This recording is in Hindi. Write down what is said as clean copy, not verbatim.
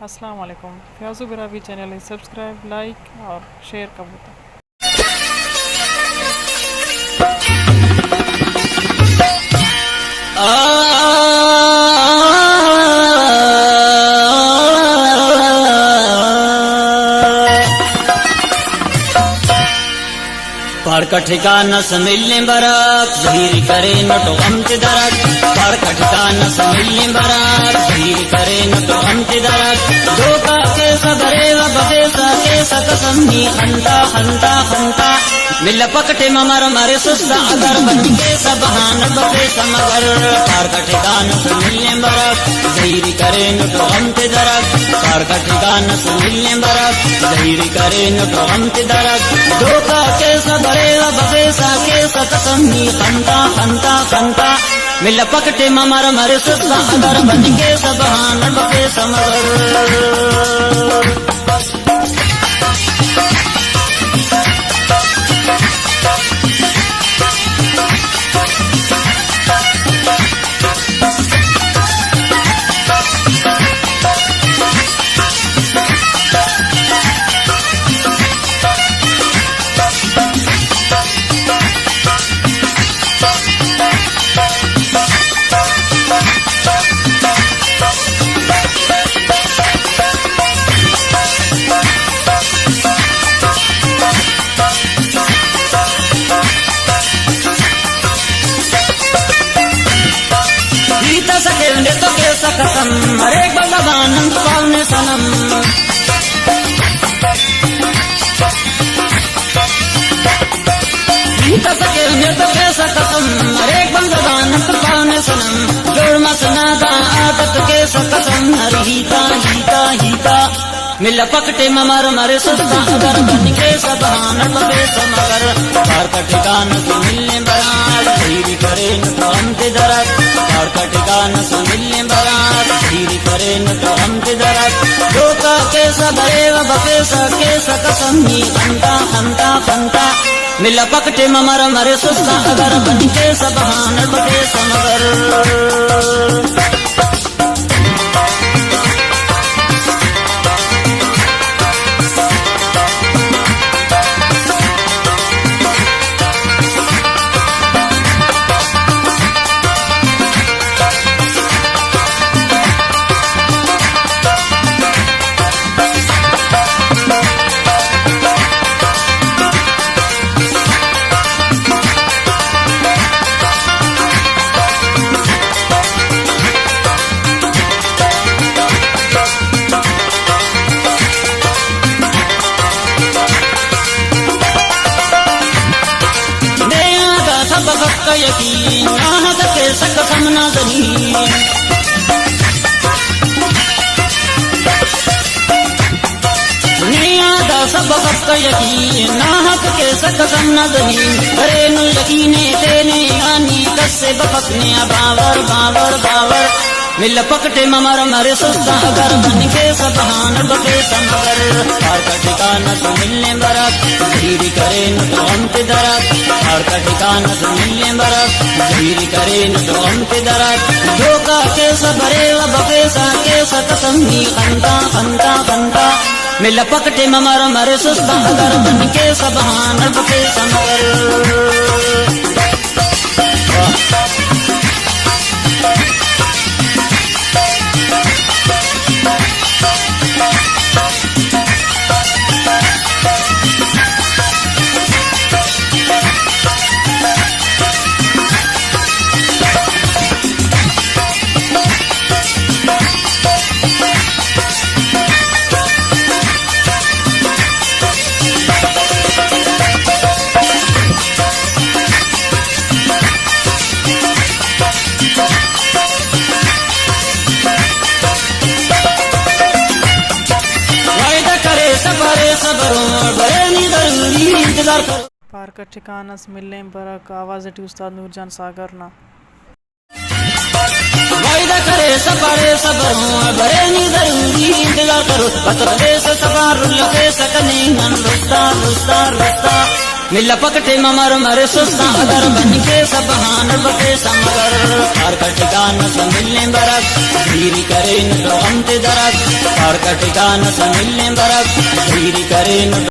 अस्सलाम वालेकुम। फ़याज़ बिरावी चैनल सब्सक्राइब लाइक और शेयर का बटन। पहाड़ का ठिकाना मिलने बराक जहीर करे न तो हम के दरक। पहाड़ का ठिकाना मिलने बराक जहीर करे न तो हम के दरक। धोखा के सबरे व बफेसा के सकसमी हंता हंता हंता मिल पकटे ममर मरे सुस्ता अगर बन के सबहान बफेसा मगर। पहाड़ का ठिकाना मिलने बराक जहीर करे न तो हम के दरक। पहाड़ का ठिकाना मिलने बराक जहीर करे न तो हम के दरक। धोखा के सबरे बफेसा के सकसमी हंता हंता हंता मिल पकटे ममर मरे सुस्ता अगर बन के सबहान बफेसा मगर। तो के सकसम हरे भगवान पावने सनम। तो के सकसम हरे भगवान पावने सनम। जोड़ मसना का आदत के सकसम हरे हीता हीता हीता मिल पकटे ममर मरे सुस्ता अगर बन के सबहान बफेसा मगर। पहाड़ का ठिकाना से मिलने बरात धीरे करे न तो हम के दरक। पहाड़ का ठिकाना से मिलने बरात धीरे करे न तो हम के दरक। धोखा के सबरे व बफेसा के सकसमी हंता हंता हंता मिल पकटे ममर मरे सुस्ता अगर बन के सबहान बफेसा मगर। यकीन नाहक के सकसम नाज़नीन दुनिया दा सब वक्त यकीन नाहक के सकसम नाज़नीन। करे नु यकीने तेने यानी कसे बफकने बावर बावर बावर मिल पकटे ममर मरे सुस्ता अगर बन के सबहान बफेसा मगर। पहाड़ का ठिकाना से मिलने बरक धीरे करे न तो हम के दरक। पहाड़ का ठिकाना से मिलने बरक धीरे करे न तो हम के दरक। धोखा के सबरे व बफेसा के सकसमी हंता हंता हंता मिल पकटे ममर मरे सुस्ता अगर बन के सबहान बफेसा मगर। पार का ठिकाना से मिलने बरक आवाज़ उस्ताद नूरजान सागर ना वायदा करे सफरे सबर बरे नी जरूरी इंतजार करो बतले से सफर लगे सकने नन रुस्ता रुस्ता रुस्ता मिल पकटे ममर मरे सुस्ता अगर बन के सब हान बटे समगर पार का ठिकाना से मिलने बरक धीरी करे न तो हम ते दरक पार का ठिकाना से मिलने बरक धीरी करे न